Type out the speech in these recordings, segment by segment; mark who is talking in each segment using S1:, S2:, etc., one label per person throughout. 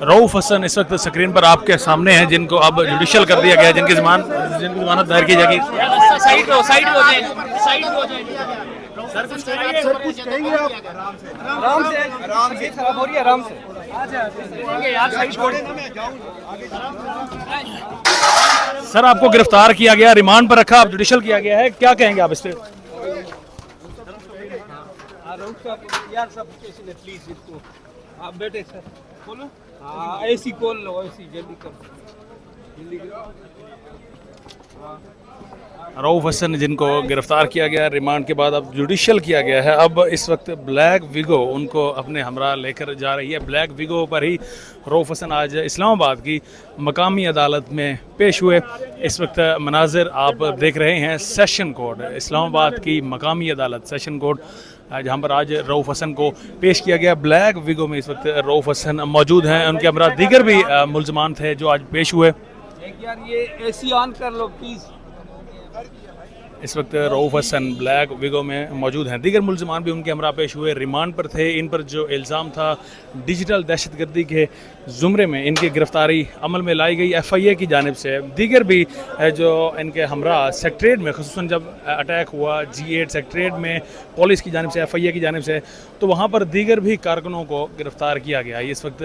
S1: रऊफ हसन इस वक्त स्क्रीन पर आपके सामने हैं, जिनको अब जुडिशल कर दिया गया है, जिनकी जमानत दायर की जाएगी।
S2: साइड हो जाए
S3: सर कुछ कहेंगे आप? आराम से खराब हो रही है, आराम से
S2: यार साइड छोड़े ना, मैं
S1: सर आपको गिरफ्तार किया गया, रिमांड पर रखा, अब जुडिशल किया गया है, क्या कहेंगे आप इस पे?
S3: यार सब प्लीज इसको आप बैठे सर बोलो। हाँ ऐसी कॉल लो, ऐसी जल्दी करो।
S1: रऊफ हसन जिनको गिरफ्तार किया गया, रिमांड के बाद अब जुडिशल किया गया है। अब इस वक्त ब्लैक विगो उनको अपने हमरा लेकर जा रही है। ब्लैक विगो पर ही रऊफ हसन आज इस्लामाबाद की मकामी अदालत में पेश हुए। इस वक्त मनाजिर आप देख रहे हैं सेशन कोर्ट, इस्लामाबाद की मकामी अदालत सेशन कोर्ट, जहाँ पर आज रऊफ हसन को पेश किया गया। ब्लैक विगो में इस वक्त रऊफ हसन मौजूद हैं, उनके हमरा दीगर भी मुलजमान थे जो आज पेश हुए।
S3: यार ये एसी ऑन कर लो प्लीज।
S1: इस वक्त रऊफ हसन ब्लैक विगो में मौजूद हैं, दीगर मुलजमान भी उनके हमरा पेश हुए, रिमांड पर थे। इन पर जो इल्ज़ाम था डिजिटल दहशतगर्दी के ज़ुमरे में इनकी गिरफ्तारी अमल में लाई गई FIA की जानिब से। दीगर भी जो इनके हमरा सेक्रेटरीट में ख़ुसूसन जब अटैक हुआ G8 सेक्रेटरीट में पुलिस की जानिब से, FIA की जानिब से, तो वहाँ पर दीगर भी कारकुनों को गिरफ़्तार किया गया। इस वक्त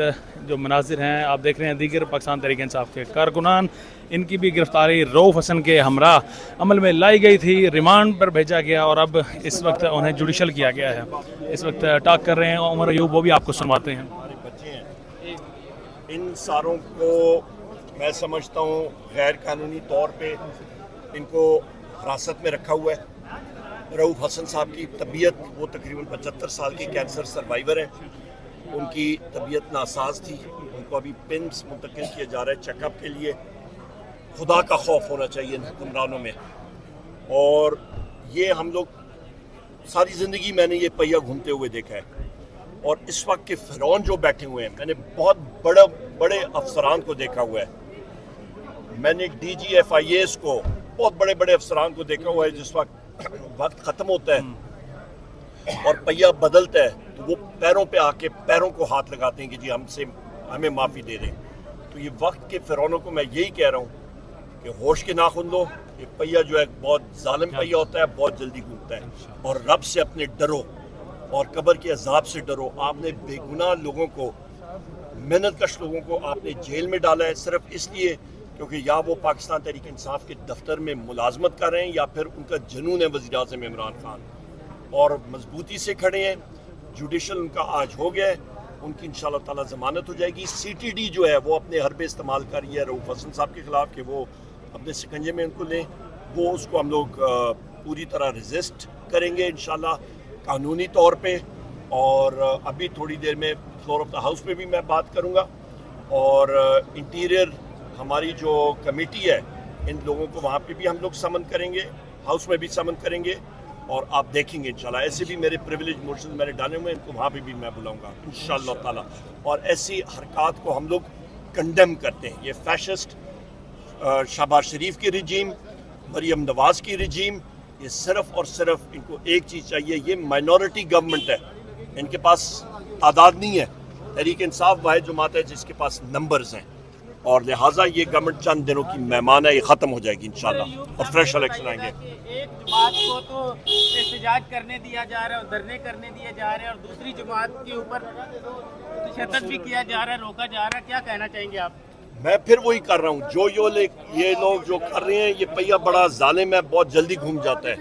S1: जो मनाजिर हैं आप देख रहे हैं, दीगर पाकिस्तान तहरीक इंसाफ के कारकुनान, इनकी भी गिरफ्तारी रऊफ हसन के हमरा अमल में लाई गई थी, रिमांड पर भेजा गया और अब इस वक्त उन्हें जुडिशल किया गया है। इस वक्त टॉक कर रहे हैं उमर अयूब, वो भी आपको सुनवाते हैं।
S4: हमारे बच्चे हैं, इन सारों को मैं समझता हूँ गैर कानूनी तौर पे इनको हिरासत में रखा हुआ है। रऊफ हसन साहब की तबीयत, वो तकरीबन 75 साल के कैंसर सर्वाइवर हैं, उनकी तबीयत नासाज थी, उनको अभी पिम्स मुंतकिल किया जा रहा है चेकअप के लिए। खुदा का खौफ होना चाहिए हुक्मरानों में। और ये हम लोग सारी ज़िंदगी मैंने ये पहिया घूमते हुए देखा है, और इस वक्त के फ़िरौन जो बैठे हुए हैं, मैंने बहुत बड़े अफसरान को देखा हुआ है। मैंने DG FIAs को, बहुत बड़े अफसरान को देखा हुआ है। जिस वक्त ख़त्म होता है और पहिया बदलता है तो वो पैरों पे आके पैरों को हाथ लगाते हैं कि जी हमें माफ़ी दे दें। तो ये वक्त के फ़िरौनों को मैं यही कह रहा हूँ कि होश के नाखुन लो। ये पहिया जो है बहुत जालिम पहिया होता है, बहुत जल्दी घूमता है। और रब से अपने डरो और कब्र के अजाब से डरो। आपने बेगुनाह लोगों को, मेहनत कश लोगों को आपने जेल में डाला है सिर्फ इसलिए क्योंकि या वो पाकिस्तान तहरीक इंसाफ के दफ्तर में मुलाजमत कर रहे हैं या फिर उनका जुनून है वज़ीर आज़म इमरान खान, और मजबूती से खड़े हैं। जुडिशल उनका आज हो गया है, उनकी इंशाअल्लाह ताला ज़मानत हो जाएगी। CTD जो है वो अपने हरबे इस्तेमाल कर रही है रऊफ हसन साहब के ख़िलाफ़ कि वो अपने शिकंजे में उनको लें, वो उसको हम लोग पूरी तरह रेजिस्ट करेंगे इंशाअल्लाह कानूनी तौर पे। और अभी थोड़ी देर में फ्लोर ऑफ द हाउस पे भी मैं बात करूँगा, और इंटीरियर हमारी जो कमेटी है इन लोगों को वहाँ पे भी हम लोग समन करेंगे, हाउस में भी समन करेंगे, और आप देखेंगे इंशाल्लाह। ऐसे भी मेरे प्रिविलेज मोशंस मैंने डाले हुए हैं, इनको वहाँ पे भी मैं बुलाऊंगा इंशाअल्लाह ताला। और ऐसी हरकत को हम लोग कंडेम करते हैं। ये फैशिस्ट शहबाज शरीफ की रिजीम, मरियम नवाज़ की रिजीम, ये सिर्फ और सिर्फ इनको एक चीज़ चाहिए, ये माइनॉरिटी गवर्नमेंट है, इनके पास तादाद नहीं है। तहरीक इंसाफ वाहिद जमात है जिसके पास नंबर्स हैं, और लिहाजा ये गवर्नमेंट चंद दिनों की मेहमान है, ये ख़त्म हो जाएगी इंशाल्लाह और फ्रेश इलेक्शन आएंगे।
S2: एक जमात को तो एहतजाज करने दिया जा रहा है और धरने करने दिए जा रहे हैं, और दूसरी जमात के ऊपर तशद्दुद भी किया जा रहा है, रोका जा रहा है, क्या कहना चाहेंगे आप?
S4: मैं फिर वही कर रहा हूँ जो ये लोग जो कर रहे हैं, ये पहिया बड़ा जालिम है, बहुत जल्दी घूम जाता है।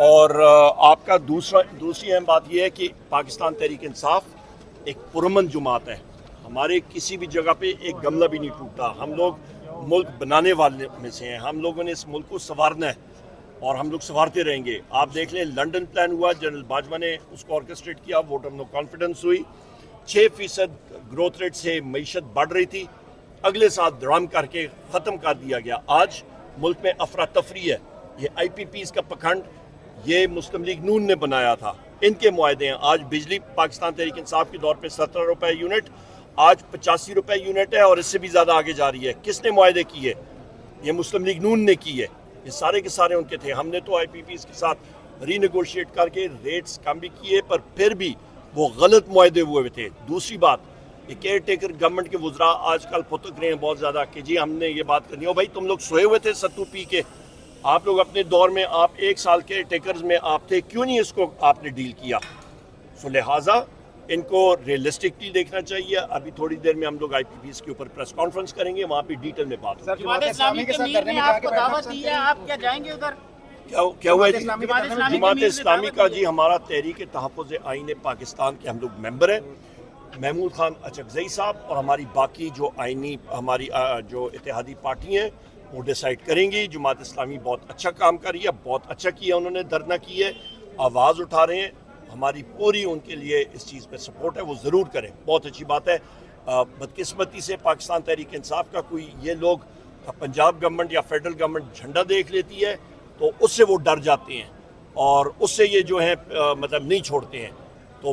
S4: और आपका दूसरी अहम बात यह है कि पाकिस्तान तहरीक इंसाफ एक पुरअमन जमात है। हमारे किसी भी जगह पे एक गमला भी नहीं टूटता। हम लोग मुल्क बनाने वाले में से हैं, हम लोगों ने इस मुल्क को संवारना है और हम लोग संवारते रहेंगे। आप देख लें, लंदन प्लान हुआ, जनरल बाजवा ने उसको ऑर्केस्ट्रेट किया, वोट ऑफ नो कॉन्फिडेंस हुई, 6% ग्रोथ रेट से मईशत बढ़ रही थी, अगले साल ड्राम करके ख़त्म कर दिया गया। आज मुल्क में अफरा तफरी है। ये IPPs का पखंड ये मुस्लिम लीग नून ने बनाया था, इनके मुआहदे हैं। आज बिजली पाकिस्तान तहरीक इंसाफ के दौर पे 17 रुपए यूनिट, आज 85 रुपए यूनिट है और इससे भी ज़्यादा आगे जा रही है। किसने मुआहदे किए? ये मुस्लिम लीग नून ने की है। ये सारे के सारे उनके थे। हमने तो IPPs के साथ रीनेगोशिएट करके रेट्स कम भी किए, पर फिर भी वो गलत मुआहदे हुए थे। दूसरी बात, یہ کیئر ٹیکر گورنمنٹ کے وزراء آج کل پھتک رہے ہیں بہت زیادہ کہ جی ہم نے یہ بات کرنی ہے. بھائی تم لوگ سوئے ہوئے تھے ستو پی کے, آپ لوگ اپنے دور میں آپ 1 سال کیئر ٹیکرز میں آپ تھے, کیوں نہیں اس کو آپ نے ڈیل کیا؟ سو لہٰذا ان کو ریئلسٹکلی دیکھنا چاہیے. ابھی تھوڑی دیر میں ہم لوگ آئی پی پی ایس کے اوپر پریس کانفرنس کریں گے, وہاں پہ ڈیٹیل میں بات ہوگی.
S2: جماعت اسلامی کے امیر نے آپ کو دعوت دی ہے, آپ کیا جائیں گے ادھر؟
S4: کیا ہوا ہے جی؟ جماعت اسلامی کا جی ہمارا تحریک تحفظ آئین پاکستان کے ہم لوگ ممبر ہیں. محمود خان اچکزئی صاحب اور ہماری باقی جو آئینی ہماری جو اتحادی پارٹی ہیں وہ ڈیسائیڈ کریں گی. جماعت اسلامی بہت اچھا کام کر رہی ہے, بہت اچھا کیا انہوں نے, دھرنا کی ہے, آواز اٹھا رہے ہیں. ہماری پوری ان کے لیے اس چیز پہ سپورٹ ہے, وہ ضرور کریں, بہت اچھی بات ہے. بدقسمتی سے پاکستان تحریک انصاف کا کوئی یہ لوگ پنجاب گورنمنٹ یا فیڈرل گورنمنٹ جھنڈا دیکھ لیتی ہے تو اس سے وہ ڈر جاتے ہیں اور اس سے یہ جو ہیں مطلب نہیں چھوڑتے ہیں. تو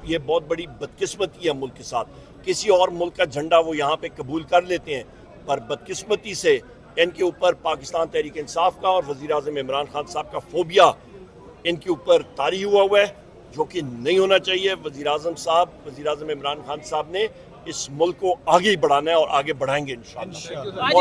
S4: یہ بہت بڑی بدقسمتی ہے ملک کے ساتھ. کسی اور ملک کا جھنڈا وہ یہاں پہ قبول کر لیتے ہیں, پر بدقسمتی سے ان کے اوپر پاکستان تحریک انصاف کا اور وزیر اعظم عمران خان صاحب کا فوبیا ان کے اوپر طاری ہوا ہے, جو کہ نہیں ہونا چاہیے. وزیر اعظم عمران خان صاحب نے اس ملک کو آگے بڑھانا ہے اور آگے بڑھائیں گے انشاءاللہ.